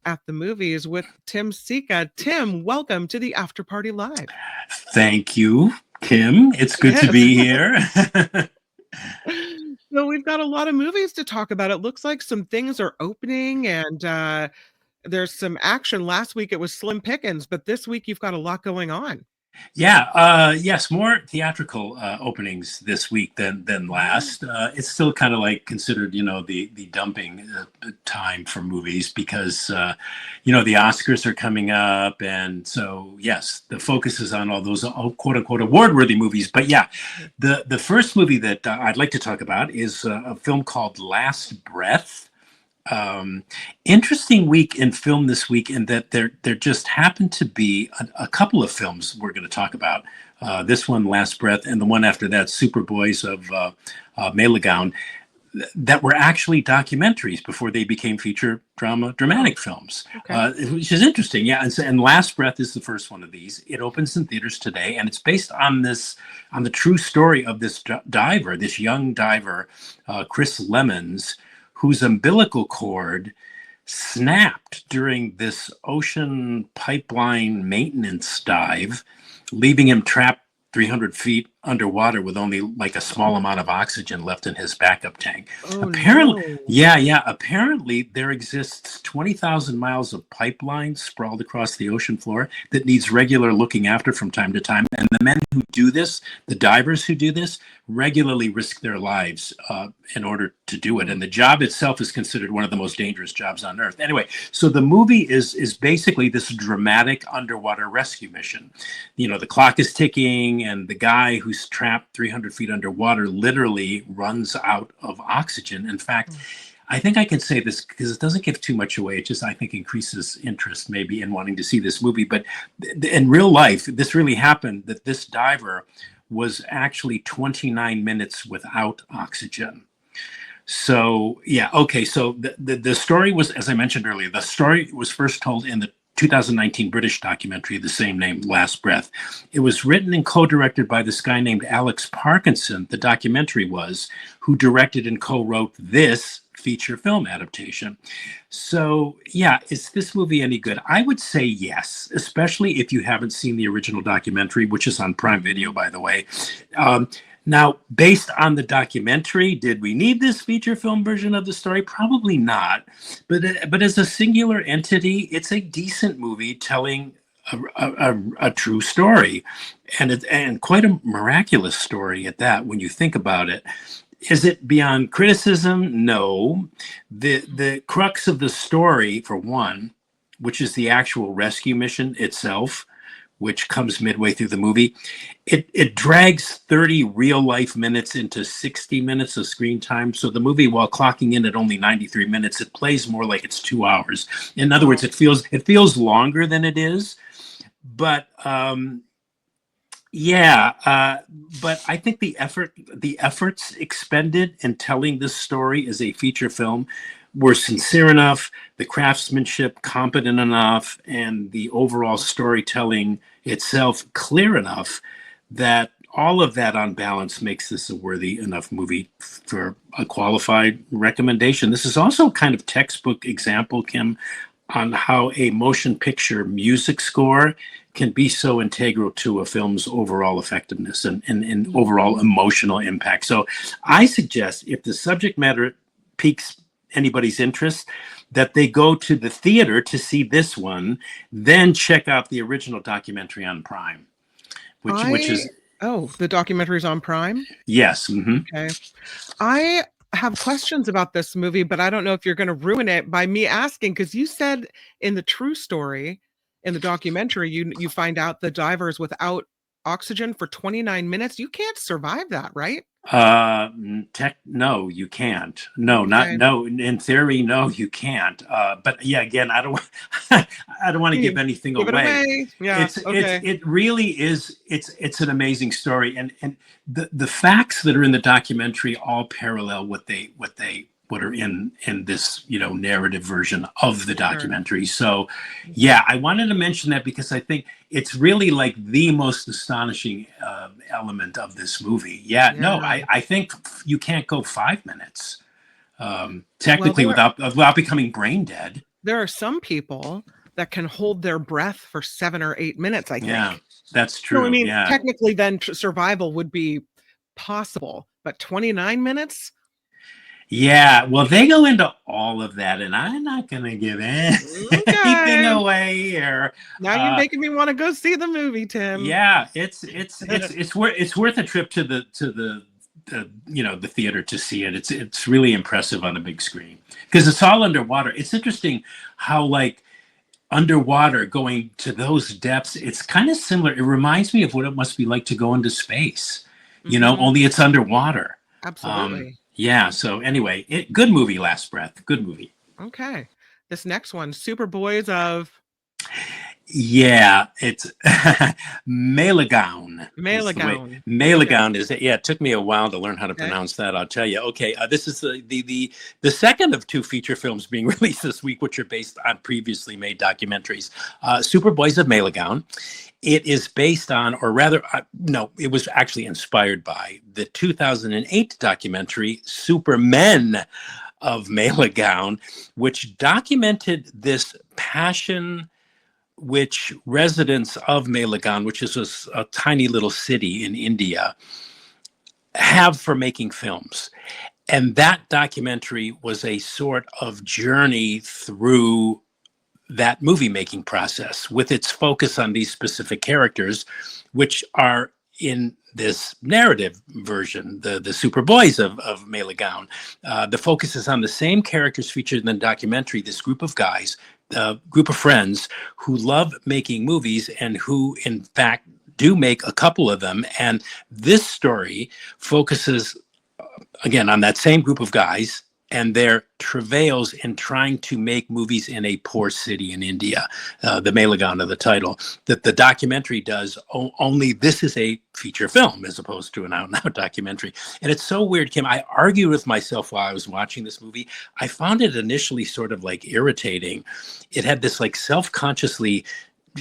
at the Movies with Tim Sika. Tim, welcome to the After Party Live. Thank you, Kim. It's good to Yes. be here. So we've got a lot of movies to talk about. It looks like some things are opening and there's some action. Last week it was slim pickings, but this week you've got a lot going on. Yes, more theatrical openings this week than last. It's still kind of like considered, the dumping time for movies because, the Oscars are coming up, and so yes, the focus is on all those quote unquote award-worthy movies. But yeah, the first movie that I'd like to talk about is a film called Last Breath. Interesting week in film this week in that there just happened to be a couple of films we're going to talk about. This one, Last Breath, and the one after that, Superboys of Malegaon, that were actually documentaries before they became dramatic films, which is interesting. Yeah, and Last Breath is the first one of these. It opens in theaters today, and it's based on the true story of this diver, this young diver, Chris Lemons, whose umbilical cord snapped during this ocean pipeline maintenance dive, leaving him trapped 300 feet underwater with only like a small amount of oxygen left in his backup tank. Oh, Apparently, no. apparently there exists 20,000 miles of pipeline sprawled across the ocean floor that needs regular looking after from time to time. And the men who do this, the divers who do this, regularly risk their lives in order to do it. And the job itself is considered one of the most dangerous jobs on Earth. Anyway, so the movie is basically this dramatic underwater rescue mission. The clock is ticking, and the guy who's trapped 300 feet underwater literally runs out of oxygen. In fact, I think I can say this because it doesn't give too much away. It just, I think, increases interest maybe in wanting to see this movie. But in real life, this really happened, that this diver was actually 29 minutes without oxygen. So, yeah, okay. So the story was, as I mentioned earlier, the story was first told in the 2019 British documentary, the same name, Last Breath. It was written and co-directed by this guy named Alex Parkinson, the documentary was, who directed and co-wrote this feature film adaptation. So, yeah, is this movie any good? I would say yes, especially if you haven't seen the original documentary, which is on Prime Video, by the way. Now, based on the documentary, did we need this feature film version of the story? Probably not. But as a singular entity, it's a decent movie telling a true story, and quite a miraculous story at that. When you think about it, is it beyond criticism? No. The crux of the story, for one, which is the actual rescue mission itself, which comes midway through the movie, it drags 30 real life minutes into 60 minutes of screen time. So the movie, while clocking in at only 93 minutes, it plays more like it's 2 hours. In other words, it feels longer than it is. But but I think the efforts expended in telling this story as a feature film were sincere enough, the craftsmanship competent enough, and the overall storytelling itself clear enough that all of that on balance makes this a worthy enough movie for a qualified recommendation. This is also kind of textbook example, Kim, on how a motion picture music score can be so integral to a film's overall effectiveness and overall emotional impact. So I suggest, if the subject matter piques anybody's interest, that they go to the theater to see this one, then check out the original documentary on Prime, which is... Oh, the documentary's on Prime? Yes. Mm-hmm. Okay. I have questions about this movie, but I don't know if you're going to ruin it by me asking, because you said in the true story, in the documentary, you find out the diver is without oxygen for 29 minutes. You can't survive that, right? No, you can't. No, Okay. no. In theory, no, you can't. But yeah, again, I don't I don't want to give anything Give it away. away. Yeah. Okay. It really is. It's an amazing story, and the facts that are in the documentary all parallel what are in this narrative version of the documentary. So yeah, I wanted to mention that because I think it's really like the most astonishing element of this movie. No, I think you can't go 5 minutes technically without becoming brain dead. there are some people that can hold their breath for 7 or 8 minutes, I Yeah, think. that's So, I true. mean, Yeah. technically then survival would be possible, but 29 minutes? Yeah, well, they go into all of that, and I'm not going to give anything Okay. away here. Now you're Uh, making me want to go see the movie, Tim. yeah, it's worth a trip to the theater to see it. It's really impressive on a big screen because it's all underwater. It's interesting how like underwater going to those depths. It's kind of similar. It reminds me of what it must be like to go into space. Hmm. Only it's underwater. Absolutely. Yeah. So anyway, good movie. Last Breath. Good movie. Okay. This next one, Superboys of Yeah, it's Malegaon is the way. Malegaon. Okay. Malegaon is it? Yeah, it took me a while to learn how to Okay. pronounce that. I'll tell you. Okay, this is the second of two feature films being released this week, which are based on previously made documentaries. Superboys of Malegaon. It is based on, or rather, no, it was actually inspired by the 2008 documentary Supermen of Malegaon, which documented this passion which residents of Malegaon, which is a tiny little city in India, have for making films. And that documentary was a sort of journey through that movie making process with its focus on these specific characters, which are in this narrative version, the Superboys of Malegaon. The focus is on the same characters featured in the documentary, this group of guys, a group of friends who love making movies and who, in fact, do make a couple of them. And this story focuses, again, on that same group of guys and their travails in trying to make movies in a poor city in India, the Malegaon of the title, that the documentary does, only this is a feature film as opposed to an out-and-out documentary. And it's so weird, Kim. I argued with myself while I was watching this movie. I found it initially sort of like irritating. It had this like self-consciously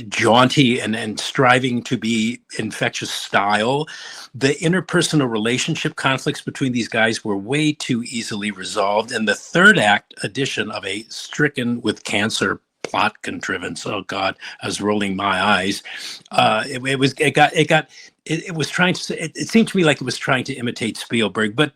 jaunty and striving to be infectious style. The interpersonal relationship conflicts between these guys were way too easily resolved. And the third act addition of a stricken with cancer plot contrivance. Oh God, I was rolling my eyes. It was trying to. It seemed to me like it was trying to imitate Spielberg, but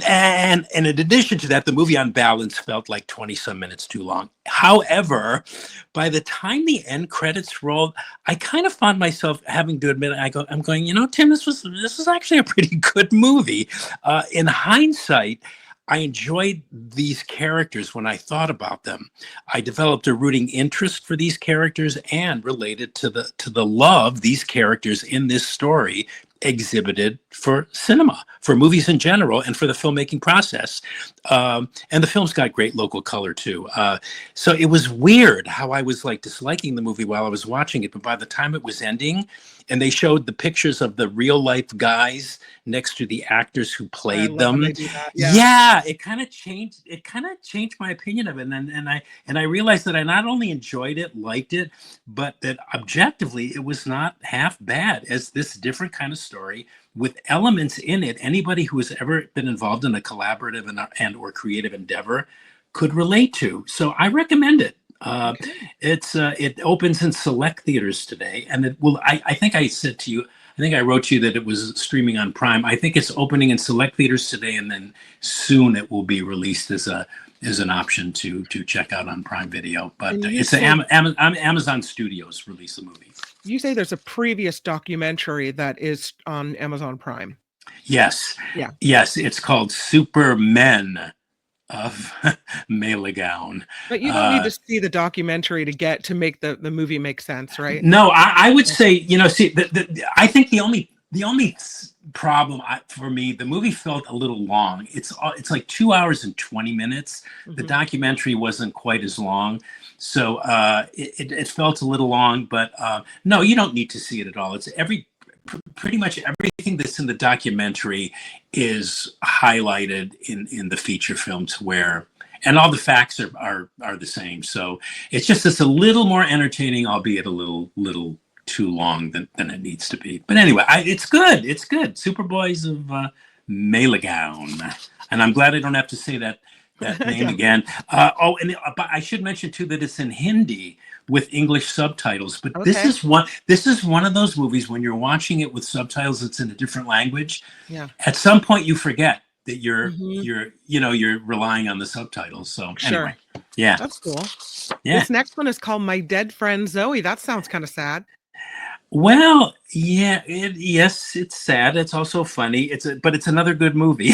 and in addition to that, the movie on balance felt like 20 some minutes too long. However, by the time the end credits rolled, I kind of found myself having to admit, I'm going, Tim, this was actually a pretty good movie. In hindsight, I enjoyed these characters when I thought about them. I developed a rooting interest for these characters and related to the love these characters in this story exhibited for cinema, for movies in general, and for the filmmaking process. And the film's got great local color too. So it was weird how I was like disliking the movie while I was watching it, but by the time it was ending, and they showed the pictures of the real life guys next to the actors who I played love when them. they do that. Yeah. Yeah, it kind of changed. It kind of changed my opinion of it, and I realized that I not only enjoyed it, liked it, but that objectively it was not half bad as this different kind of story with elements in it. Anybody who has ever been involved in a collaborative and or creative endeavor could relate to. So I recommend it. Okay. It opens in select theaters today, and it will. I think I said to you, I think I wrote to you that it was streaming on Prime. I think it's opening in select theaters today, and then soon it will be released as an option to check out on Prime Video. But And it's Amazon Studios release the movie. you say there's a previous documentary that is on Amazon Prime. Yes, Yeah. yes, it's called Supermen of Malegaon. But you don't need to see the documentary to make the movie make sense, right? No, I would say, see, I think the only problem for me, the movie felt a little long. It's like 2 hours and 20 minutes. The documentary wasn't quite as long, so it felt a little long. But no, you don't need to see it at all. It's pretty much everything that's in the documentary is highlighted in the feature film and all the facts are the same. So it's a little more entertaining, albeit a little too long than it needs to be. But anyway, it's good. Superboys of Malegaon. And I'm glad I don't have to say that that name Yeah. again. But I should mention too that it's in Hindi with English subtitles. But Okay. this is one of those movies when you're watching it with subtitles, it's in a different language. Yeah. At some point, you forget that Hmm. you're relying on the subtitles. So anyway, Sure. yeah, That's cool. yeah. This next one is called My Dead Friend Zoe. That sounds kind of sad. Well, yeah, yes, it's sad. It's also funny. But it's another good movie.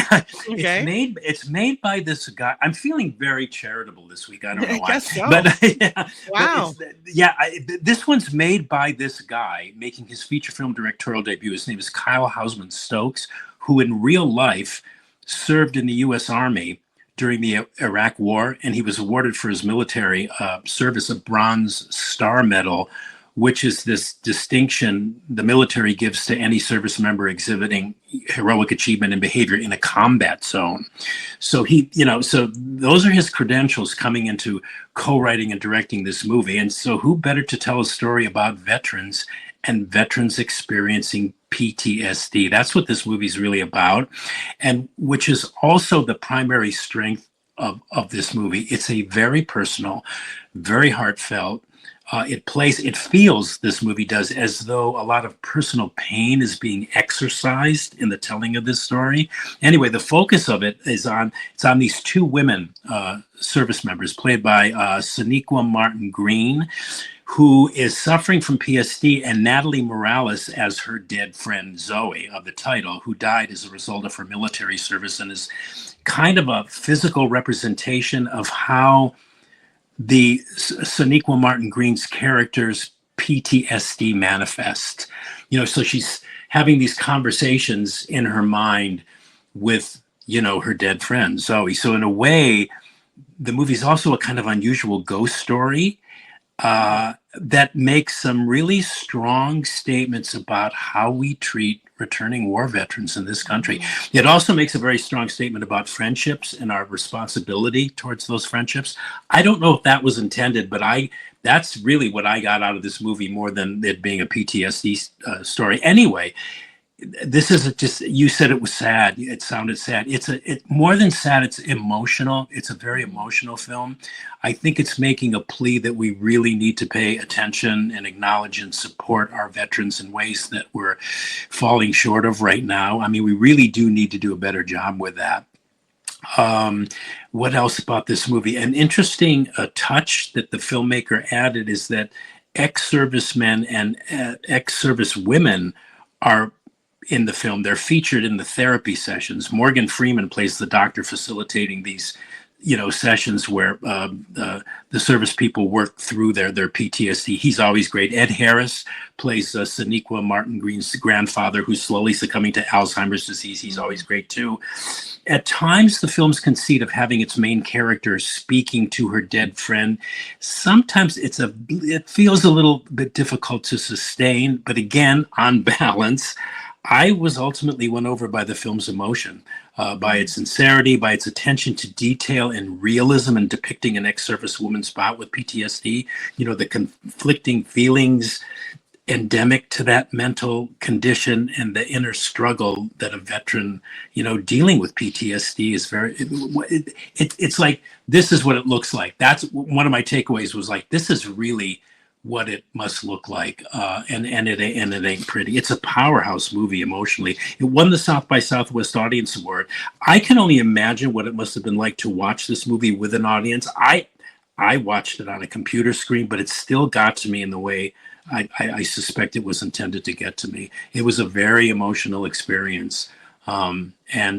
Okay. It's made by this guy. I'm feeling very charitable this week. I don't know I why, guess so. but yeah, but Wow. this one's made by this guy making his feature film directorial debut. His name is Kyle Hausman Stokes, who in real life served in the U.S. Army during the Iraq War, and he was awarded for his military service a Bronze Star Medal, which is this distinction the military gives to any service member exhibiting heroic achievement and behavior in a combat zone. So so those are his credentials coming into co-writing and directing this movie. And so who better to tell a story about veterans and veterans experiencing PTSD? That's what this movie is really about, and which is also the primary strength of this movie. It's a very personal, very heartfelt. It feels, this movie does, as though a lot of personal pain is being exercised in the telling of this story. Anyway, the focus of it is it's on these two women service members played by Sonequa Martin Green, who is suffering from PSD, and Natalie Morales as her dead friend Zoe of the title, who died as a result of her military service, and is kind of a physical representation of how the Sonequa Martin Green's character's PTSD manifest. So she's having these conversations in her mind with, her dead friend Zoe. So in a way, the movie's also a kind of unusual ghost story that makes some really strong statements about how we treat returning war veterans in this country. It also makes a very strong statement about friendships and our responsibility towards those friendships. I don't know if that was intended, but that's really what I got out of this movie more than it being a PTSD story. Anyway, this is just, you said it was sad. It sounded sad. It's more than sad. It's emotional. It's a very emotional film. I think it's making a plea that we really need to pay attention and acknowledge and support our veterans in ways that we're falling short of right now. I mean, we really do need to do a better job with that. What else about this movie? An interesting touch that the filmmaker added is that ex-servicemen and ex-service women are in the film. They're featured in the therapy sessions. Morgan Freeman plays the doctor facilitating these, sessions where the service people work through their PTSD. He's always great. Ed Harris plays Sonequa Martin Green's grandfather, who's slowly succumbing to Alzheimer's disease. He's always great too. At times, the film's conceit of having its main character speaking to her dead friend, sometimes it feels a little bit difficult to sustain. But again, on balance, I was ultimately won over by the film's emotion, by its sincerity, by its attention to detail and realism in depicting an ex-service woman's bout with PTSD, the conflicting feelings endemic to that mental condition and the inner struggle that a veteran, dealing with PTSD is it's like, this is what it looks like. That's one of my takeaways, was like, this is really what it must look like, and it ain't pretty. It's a powerhouse movie emotionally. It won the South by Southwest Audience Award. I can only imagine what it must have been like to watch this movie with an audience. I watched it on a computer screen, but it still got to me in the way I suspect it was intended to get to me. It was a very emotional experience, and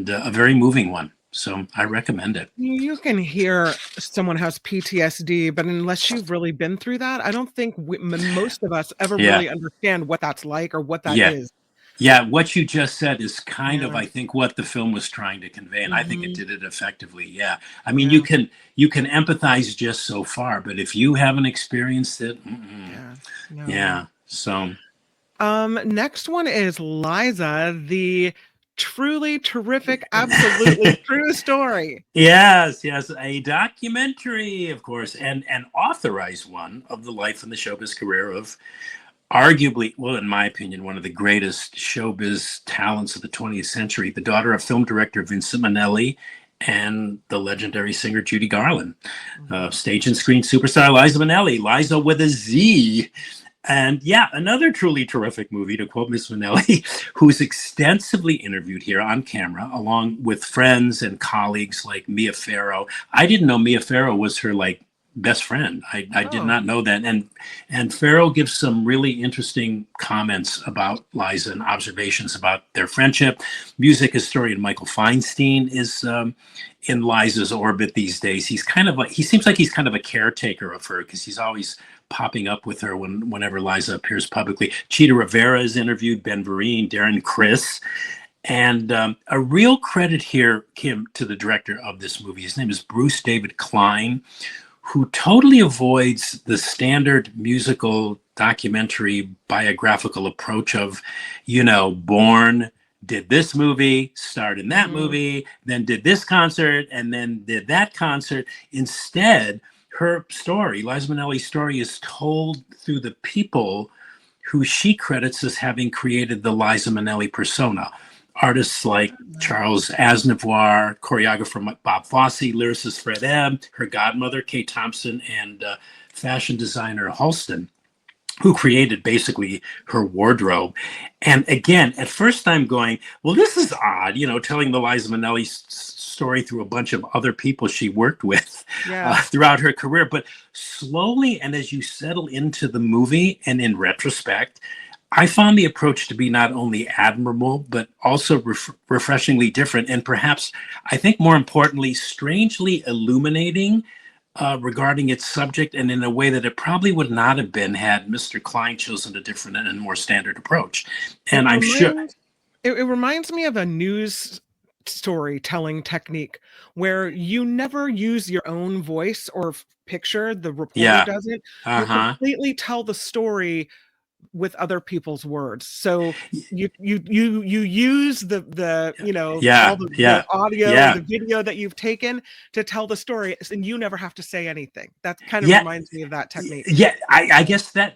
a very moving one. So I recommend it. You can hear someone has PTSD, but unless you've really been through that, I don't think most of us ever Yeah. really understand what that's like or what that Yeah. is. Yeah, what you just said is kind of, Yeah. I think, what the film was trying to convey, and I think it did it effectively. Yeah, I mean, Yeah. you can empathize just so far, but if you haven't experienced it, Yeah. No. yeah. So, Next one is Liza, the truly terrific, absolutely true story. yes, a documentary, of course, and an authorized one of the life and the showbiz career of arguably, well, in my opinion, one of the greatest showbiz talents of the 20th century, the daughter of film director Vincent Minnelli and the legendary singer Judy Garland. Mhm. Stage and screen superstar Liza Minnelli, Liza with a Z. And yeah, another truly terrific movie, to quote Miss Minnelli, who's extensively interviewed here on camera, along with friends and colleagues like Mia Farrow. I didn't know Mia Farrow was her like best friend. I did Oh, not know that. And Farrow gives some really interesting comments about Liza and observations about their friendship. Music historian Michael Feinstein is in Liza's orbit these days. He's kind of like, he seems like he's kind of a caretaker of her because he's always popping up with her whenever Liza appears publicly. Cheetah Rivera is interviewed, Ben Vereen, Darren Criss. And a real credit here, Kim, to the director of this movie. His name is Bruce David Klein, who totally avoids the standard musical documentary biographical approach of, born, did this movie, starred in that mhm. movie, then did this concert, and then did that concert. Instead, her story, Liza Minnelli's story, is told through the people who she credits as having created the Liza Minnelli persona. Artists like Charles Aznavour, choreographer Bob Fosse, lyricist Fred Ebb, her godmother Kate Thompson, and fashion designer Halston, who created basically her wardrobe. And again, at first I'm going, well, this is odd, telling the Liza Minnelli story through a bunch of other people she worked with Yeah. throughout her career. But slowly, and as you settle into the movie, and in retrospect, I found the approach to be not only admirable, but also refreshingly different. And perhaps, I think more importantly, strangely illuminating regarding its subject, and in a way that it probably would not have been had Mr. Klein chosen a different and more standard approach. It And I'm sure, reminds it reminds me of a news storytelling technique where you never use your own voice or picture, the reporter yeah, doesn't. You uh-huh. completely tell the story with other people's words. So you use all Yeah, the yeah, audio or yeah. the video that you've taken to tell the story, and you never have to say anything. That kind of Yeah, reminds me of that technique. yeah. I guess that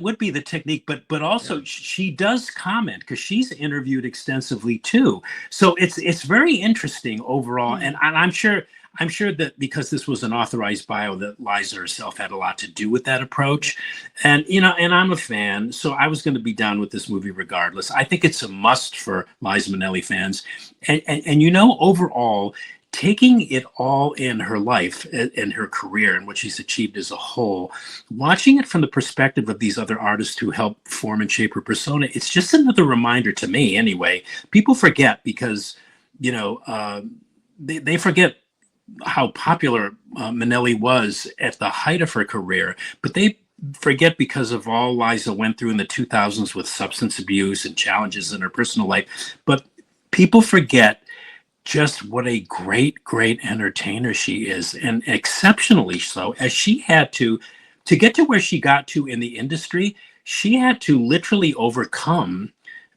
would be the technique, but Yeah. also she does comment because she's interviewed extensively too. So it's very interesting overall, Hmm. and I'm sure that because this was an authorized bio, that Liza herself had a lot to do with that Yeah. approach, and and I'm a fan, so I was going to be down with this movie regardless. I think it's a must for Liza Minnelli fans, and overall, taking it all in her life and her career and what she's achieved as a whole, watching it from the perspective of these other artists who helped form and shape her persona, it's just another reminder to me, anyway. People forget because, you know, uh, they forget how popular Minnelli was at the height of her career, but they forget because of all Liza went through in the 2000s with substance abuse and challenges in her personal life. But people forget just what a great entertainer she is, and exceptionally so, as she had to get to where she got to in the industry. She had to literally overcome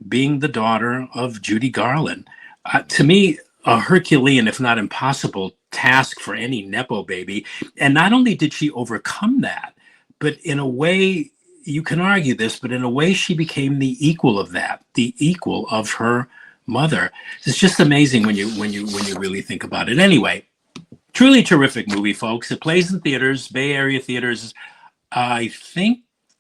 being the daughter of Judy Garland. To me, a Herculean, if not impossible, task for any nepo baby. And not only did she overcome that, but in a way, you can argue this, but in a way, she became the equal of that, the equal of her mother. It's just amazing when you really think about it. Anyway, truly terrific movie, folks. It plays in theaters, Bay Area theaters. I think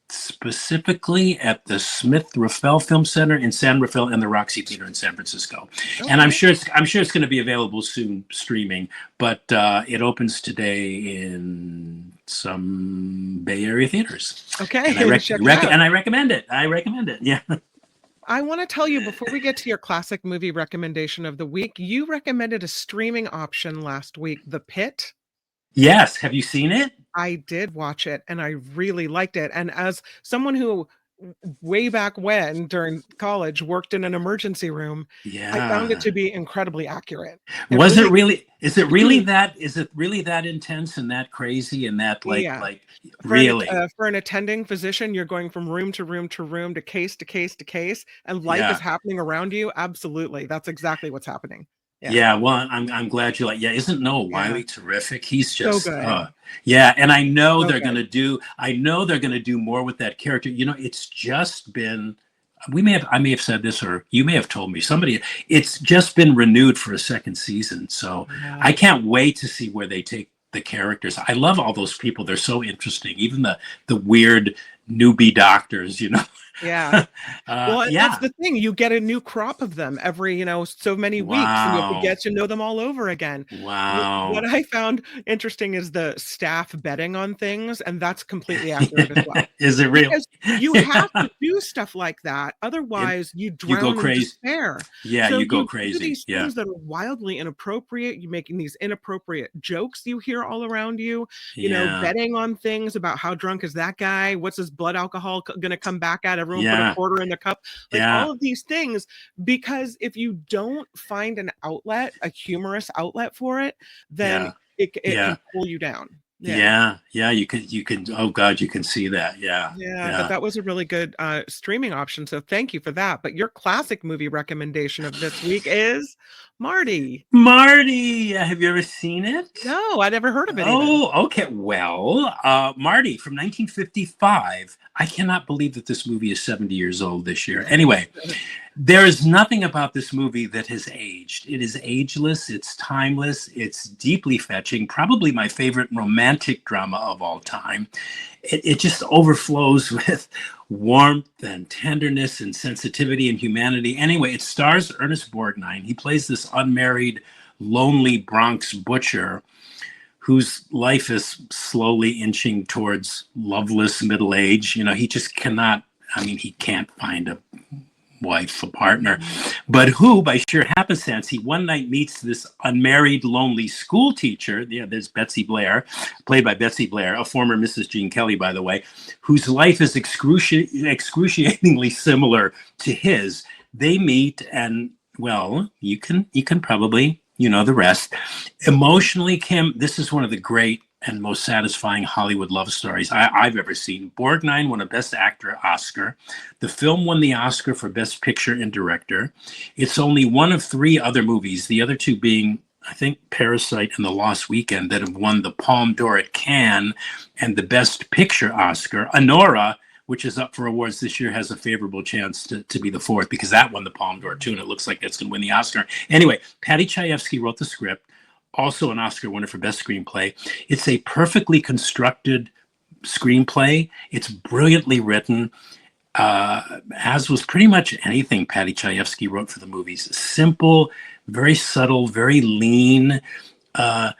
specifically at the Smith Rafael Film Center in San Rafael and the Roxy Theater in San Francisco. And Okay. I'm sure it's going to be available soon streaming, but it opens today in some Bay Area theaters. And Okay. Check it out. I recommend it. I recommend it. Yeah. I want to tell you before we get to your classic movie recommendation of the week, you recommended a streaming option last week, The Pit. Yes. Have you seen it? I did watch it and I really liked it. And as someone who way back when during college worked in an emergency room, I found it Yeah. to be incredibly accurate. It Was it really really? Is it really that intense and that crazy and that yeah. really? For an attending physician, you're going from room to room to room to case to case to case, and life is Yeah. happening around you. Absolutely. That's exactly what's happening. Yeah. Yeah, well, I'm glad you like. Yeah, isn't Noah Yeah. Wiley terrific? He's So just, good. yeah. And I know So good. they're gonna do more with that character. It's just been I may have said this, or you may have told me, somebody, it's just been renewed for a second season. So Yeah. I can't wait to see where they take the characters. I love all those people. They're so interesting. Even the weird newbie doctors, you know. Yeah. Well, and that's Yeah. the thing. You get a new crop of them every, so many weeks, and you have to Wow. get to know them all over again. What Wow. I found interesting is the staff betting on things, and that's completely accurate as well. Is it real? Because you have to do stuff like that, It, otherwise you you go drown in crazy. despair. Yeah, So you go you do crazy. these Yeah. things that are wildly inappropriate. You're making these inappropriate jokes you hear all around you, Yeah. betting on things about how drunk is that guy? What's his blood alcohol going to come back at? Everyone put a Yeah. quarter in the cup. Like Yeah. all of these things, because if you don't find an outlet, a humorous outlet for it, then Yeah. it Yeah. can pull you down. Yeah. Yeah. Yeah. You can, oh God, you can see that. Yeah. Yeah, but Yeah. that was a really good streaming option. So thank you for that. But your classic movie recommendation of this week is Marty. Marty, have you ever seen it? No, I never heard of it even. Oh, okay. Well, Marty from 1955. I cannot believe that this movie is 70 years old this year. Anyway, there is nothing about this movie that has aged. It is ageless, it's timeless, it's deeply fetching, probably my favorite romantic drama of all time. It just overflows with warmth and tenderness and sensitivity and humanity. Anyway, it stars Ernest Borgnine. He plays this unmarried, lonely Bronx butcher whose life is slowly inching towards loveless middle age. You know, he just cannot, I mean, he can't find a wife, a partner, but who, by sheer happenstance, he one night meets this unmarried, lonely school teacher. Yeah, there's Betsy Blair, played by Betsy Blair, a former Mrs. Jean Kelly, by the way, whose life is excruciatingly similar to his. They meet, and well, you can probably, you know, the rest. Emotionally, Kim, this is one of the great and most satisfying Hollywood love stories I've ever seen. Borgnine won a Best Actor Oscar. The film won the Oscar for Best Picture and Director. It's only one of three other movies, the other two being, I think, Parasite and The Lost Weekend, that have won the Palme d'Or at Cannes and the Best Picture Oscar. Anora, which is up for awards this year, has a favorable chance to be the fourth because that won the Palme d'Or too, and it looks like it's going to win the Oscar. Anyway, Patty Chayefsky wrote the script, also an Oscar winner for Best Screenplay. It's a perfectly constructed screenplay. It's brilliantly written, as was pretty much anything Patty Chayefsky wrote for the movies. Simple, very subtle, very lean, uh,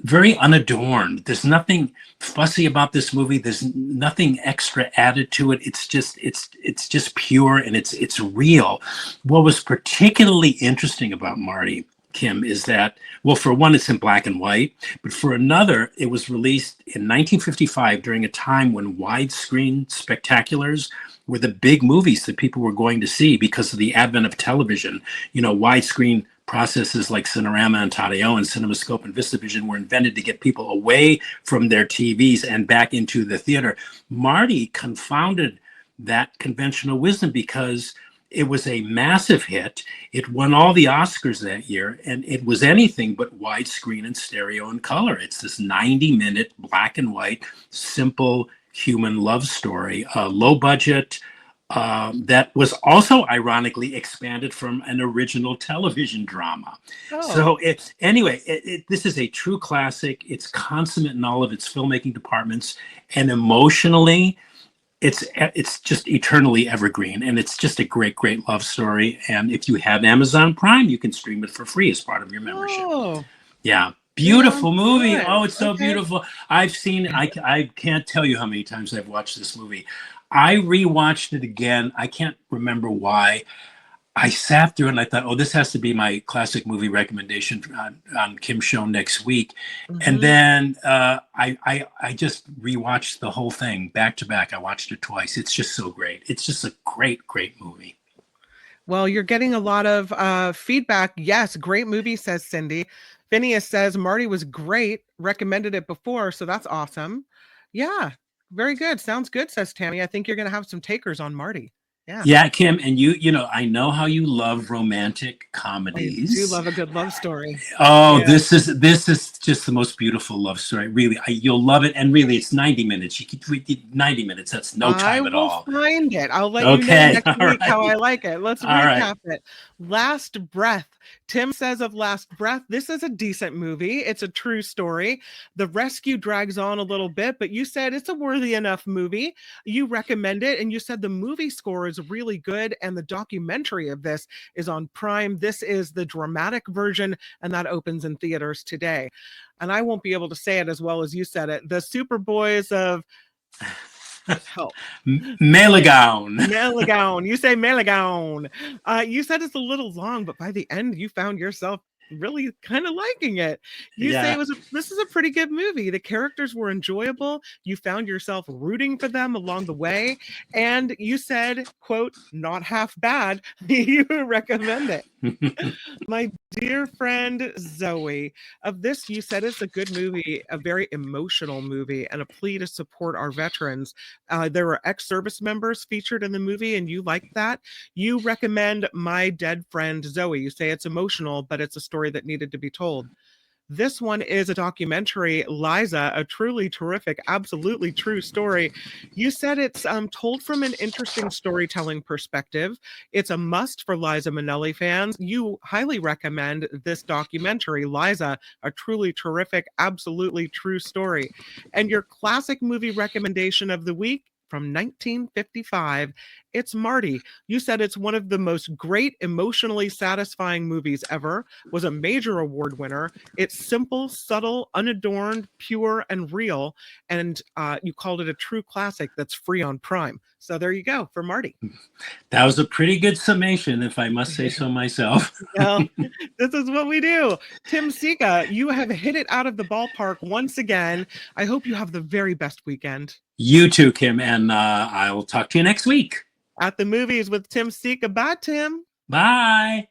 very unadorned. There's nothing fussy about this movie. There's nothing extra added to it. It's just pure and it's real. What was particularly interesting about Marty, Kim, is that, well, for one, it's in black and white, but for another, it was released in 1955 during a time when widescreen spectaculars were the big movies that people were going to see because of the advent of television. You know, widescreen processes like Cinerama and Tadeo and CinemaScope and VistaVision were invented to get people away from their TVs and back into the theater. Marty confounded that conventional wisdom because it was a massive hit. It won all the Oscars that year, and it was anything but widescreen and stereo and color. It's this 90-minute black and white, simple human love story, low budget, that was also ironically expanded from an original television drama. Oh, So anyway, this is a true classic. It's consummate in all of its filmmaking departments, and emotionally, it's just eternally evergreen, and it's just a great love story. And if you have Amazon Prime, you can stream it for free as part of your membership. oh, Yeah, Amazon beautiful movie. Prime. Oh, it's so Okay. beautiful. I've seen. I can't tell you how many times I've watched this movie. I rewatched it again. I can't remember why. I sat through it and I thought, oh, this has to be my classic movie recommendation on Kim's show next week. And Mhm. then I just rewatched the whole thing back to back. I watched it twice. It's just so great. It's just a great movie. Well, you're getting a lot of feedback. Yes, great movie, says Cindy. Phineas says Marty was great, recommended it before, so that's awesome. Yeah, very good. Sounds good, says Tammy. I think you're going to have some takers on Marty. Yeah. Yeah, Kim, and you know, I know how you love romantic I do comedies. love a good love story. Oh, Yeah. this is just the most beautiful love story. Really, you'll love it. And really, it's 90 minutes. You keep 90 minutes. That's no I time at will all. find it. I'll let you know Okay, next all week how I right, like it. Let's all right. recap it. Last Breath. Tim says of Last Breath, this is a decent movie. It's a true story. The rescue drags on a little bit, but you said it's a worthy enough movie. You recommend it, and you said the movie score is really good, and the documentary of this is on Prime. This is the dramatic version, and that opens in theaters today. And I won't be able to say it as well as you said it. The Superboys of Help. Malegaon. Malegaon. You say Malegaon. You said it's a little long, but by the end, you found yourself really kind of liking it. You say Yeah. this is a pretty good movie. The characters were enjoyable. You found yourself rooting for them along the way, and you said, "quote not half bad." You recommend it. My dear friend Zoe, of this, you said it's a good movie, a very emotional movie, and a plea to support our veterans. There were ex service members featured in the movie, and you like that. You recommend My Dead Friend Zoe. You say it's emotional, but it's a story that needed to be told. This one is a documentary, Liza, a truly terrific, absolutely true story. You said it's told from an interesting storytelling perspective. It's a must for Liza Minnelli fans. You highly recommend this documentary, Liza, a truly terrific, absolutely true story. And your classic movie recommendation of the week from 1955, it's Marty. You said it's one of the most great, emotionally satisfying movies ever, was a major award winner. It's simple, subtle, unadorned, pure, and real. And you called it a true classic that's free on Prime. So there you go for Marty. That was a pretty good summation, if I must say so myself. Well, this is what we do. Tim Sika, you have hit it out of the ballpark once again. I hope you have the very best weekend. You too, Kim, and I'll talk to you next week. At the movies with Tim Sika. Bye, Tim. Bye.